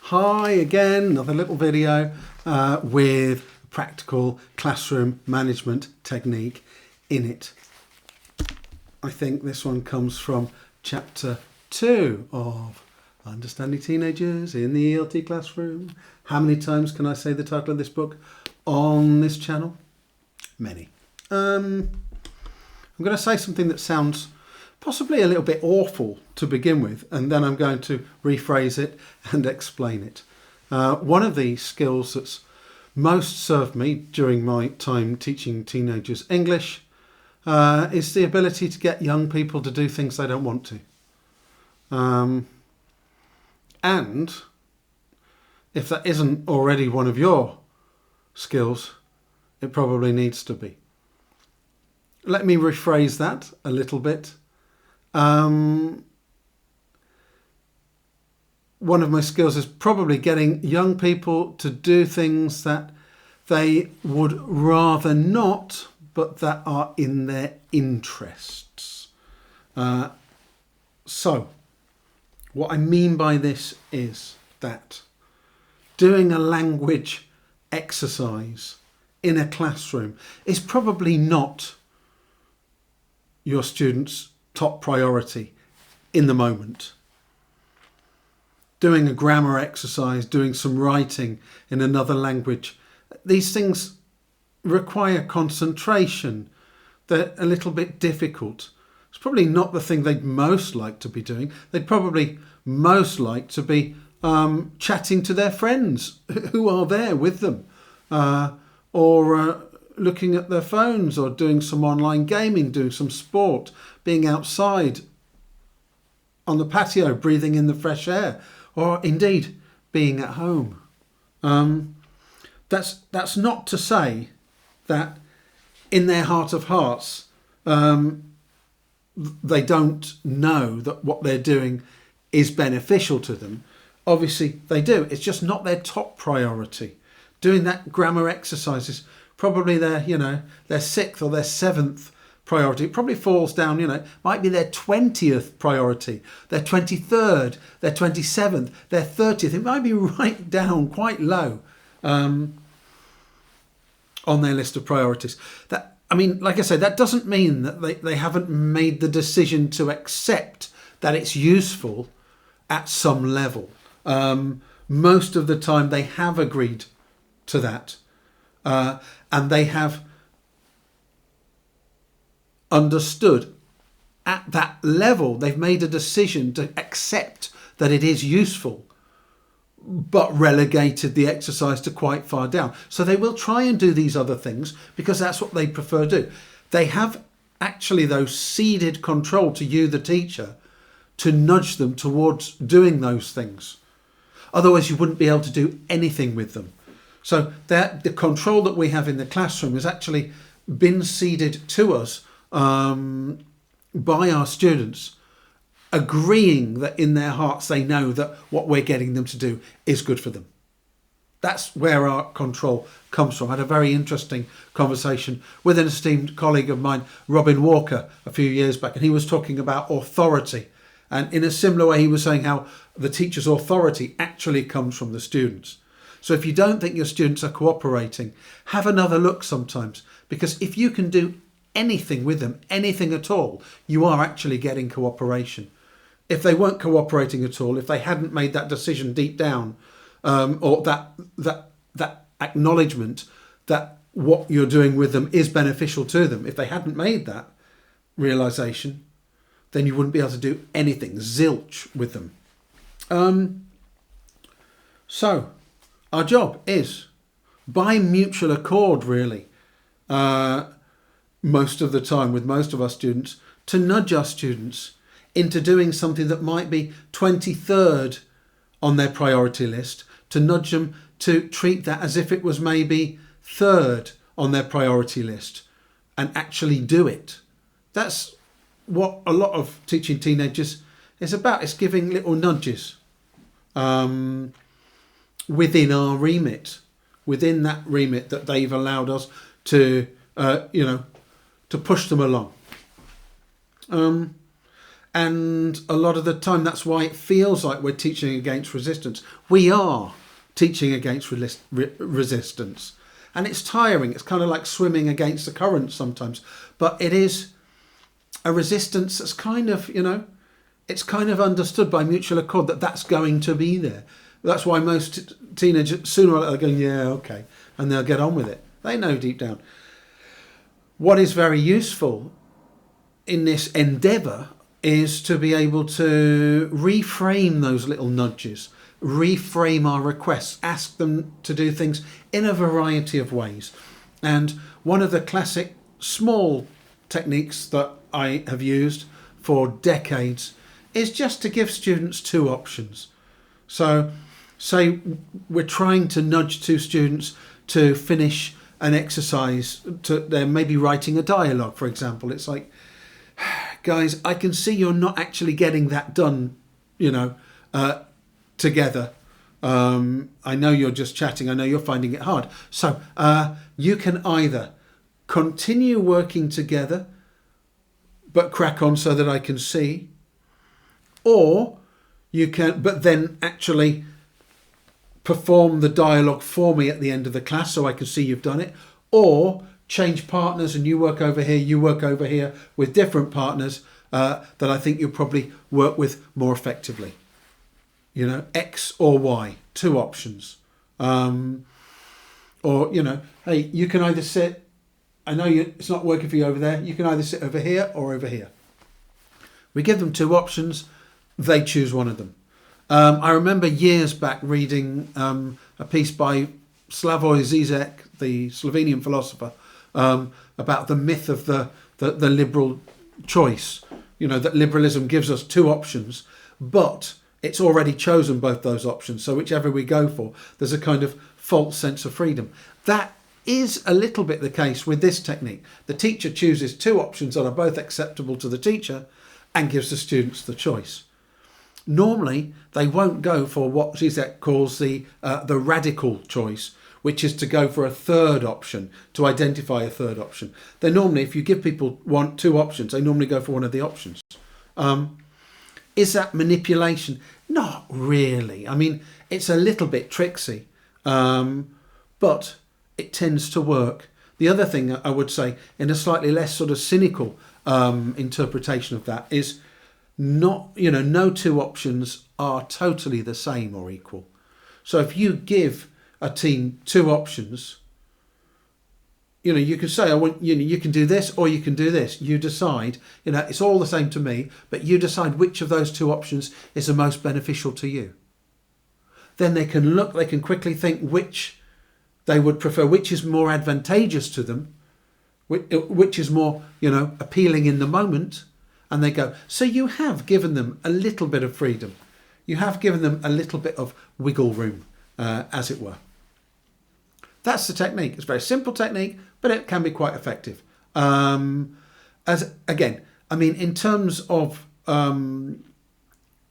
Hi again, another little video with practical classroom management technique in it. I think this one comes from chapter 2 of Understanding Teenagers in the ELT Classroom. How many times can I say the title of this book on this channel? Many. I'm going to say something that sounds possibly a little bit awful to begin with, and then I'm going to rephrase it and explain it. One of the skills that's most served me during my time teaching teenagers English is the ability to get young people to do things they don't want to. And if that isn't already one of your skills, it probably needs to be. Let me rephrase that a little bit. One of my skills is probably getting young people to do things that they would rather not, but that are in their interests. So, what I mean by this is that doing a language exercise in a classroom is probably not your students' top priority in the moment. Doing a grammar exercise, doing some writing in another language, these things require concentration. They're a little bit difficult. It's probably not the thing they'd most like to be doing. They'd probably most like to be chatting to their friends who are there with them, or looking at their phones, or doing some online gaming, doing some sport, being outside on the patio, breathing in the fresh air, or indeed being at home. That's not to say that in their heart of hearts they don't know that what they're doing is beneficial to them. Obviously they do. It's just not their top priority. Doing that grammar exercise is probably their 6th or their 7th priority. It probably falls down, might be their 20th priority, their 23rd, their 27th, their 30th. It might be right down quite low on their list of priorities. Like I say, that doesn't mean that they haven't made the decision to accept that it's useful at some level. Most of the time they have agreed to that, and they have understood at that level. They've made a decision to accept that it is useful, but relegated the exercise to quite far down. So they will try and do these other things because that's what they prefer to do. They have actually, though, ceded control to you, the teacher, to nudge them towards doing those things. Otherwise you wouldn't be able to do anything with them. So that the control that we have in the classroom has actually been ceded to us by our students, agreeing that in their hearts they know that what we're getting them to do is good for them. That's where our control comes from. I had a very interesting conversation with an esteemed colleague of mine, Robin Walker, a few years back, and he was talking about authority. And in a similar way, he was saying how the teacher's authority actually comes from the students. So if you don't think your students are cooperating, have another look sometimes, because if you can do anything with them, anything at all, you are actually getting cooperation. If they weren't cooperating at all, if they hadn't made that decision deep down, or that acknowledgement that what you're doing with them is beneficial to them, if they hadn't made that realization, then you wouldn't be able to do anything, zilch, with them. So our job is, by mutual accord really, most of the time with most of our students, to nudge our students into doing something that might be 23rd on their priority list, to nudge them to treat that as if it was maybe 3rd on their priority list and actually do it. That's what a lot of teaching teenagers is about. It's giving little nudges within our remit, within that remit that they've allowed us to push them along. And a lot of the time, that's why it feels like we're teaching against resistance. We are teaching against resistance. And it's tiring. It's kind of like swimming against the current sometimes. But it is a resistance that's kind of, it's kind of understood by mutual accord that that's going to be there. That's why most teenagers, sooner or later, are going, yeah, okay. And they'll get on with it. They know deep down. What is very useful in this endeavour is to be able to reframe those little nudges, reframe our requests, ask them to do things in a variety of ways. And one of the classic small techniques that I have used for decades is just to give students two options. So say we're trying to nudge two students to finish an exercise, they're maybe writing a dialogue, for example. It's like, guys, I can see you're not actually getting that done, together. I know you're just chatting. I know you're finding it hard. So you can either continue working together, but crack on so that I can see, or you can, but then actually perform the dialogue for me at the end of the class so I can see you've done it, or change partners and you work over here with different partners that I think you'll probably work with more effectively. X or Y, two options. Or, hey, you can either sit, I know it's not working for you over there, you can either sit over here or over here. We give them two options, they choose one of them. I remember years back reading a piece by Slavoj Žižek, the Slovenian philosopher, about the myth of the liberal choice. That liberalism gives us two options, but it's already chosen both those options. So whichever we go for, there's a kind of false sense of freedom. That is a little bit the case with this technique. The teacher chooses two options that are both acceptable to the teacher and gives the students the choice. Normally, they won't go for what Žižek calls the radical choice, which is to go for a third option, to identify a third option. They normally, if you give people two options, they normally go for one of the options. Is that manipulation? Not really. I mean, it's a little bit tricksy, but it tends to work. The other thing I would say, in a slightly less sort of cynical interpretation of that, is no two options are totally the same or equal. So if you give a team two options, you can say, you can do this or you can do this. You decide, it's all the same to me, but you decide which of those two options is the most beneficial to you. Then they can quickly think which they would prefer, which is more advantageous to them, which is more, appealing in the moment. And they go, so you have given them a little bit of freedom. You have given them a little bit of wiggle room, as it were. That's the technique. It's a very simple technique, but it can be quite effective. In terms of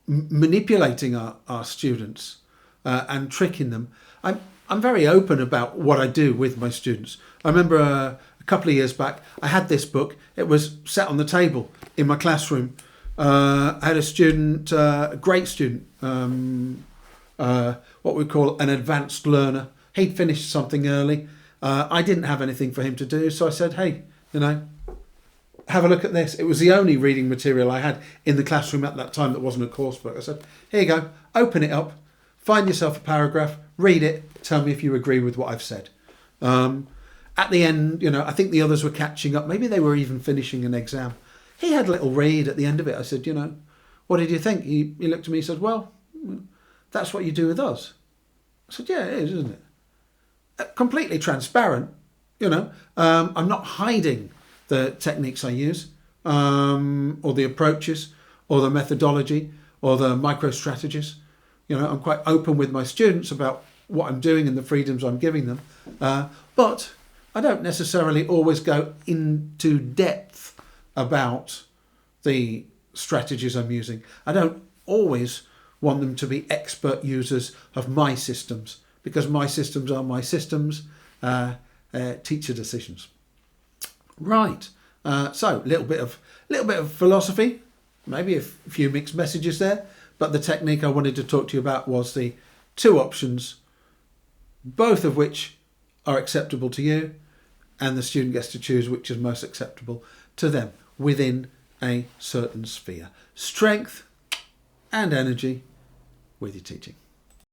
manipulating our students and tricking them, I'm very open about what I do with my students. I remember a couple of years back, I had this book. It was sat on the table in my classroom. I had a student, a great student, what we call an advanced learner. He'd finished something early. I didn't have anything for him to do, so I said, hey, have a look at this. It was the only reading material I had in the classroom at that time that wasn't a course book. I said, here you go, open it up, find yourself a paragraph, read it, tell me if you agree with what I've said. At the end, I think the others were catching up. Maybe they were even finishing an exam. He had a little read at the end of it. I said, what did you think? He looked at me and said, well, that's what you do with us. I said, yeah, it is, isn't it? Completely transparent, I'm not hiding the techniques I use, or the approaches, or the methodology, or the micro strategies. I'm quite open with my students about what I'm doing and the freedoms I'm giving them, but I don't necessarily always go into depth about the strategies I'm using. I don't always want them to be expert users of my systems, because my systems are my systems, teacher decisions. Right. So a little bit of philosophy, maybe a few mixed messages there, but the technique I wanted to talk to you about was the 2 options, both of which are acceptable to you, and the student gets to choose which is most acceptable to them within a certain sphere. Strength and energy with your teaching.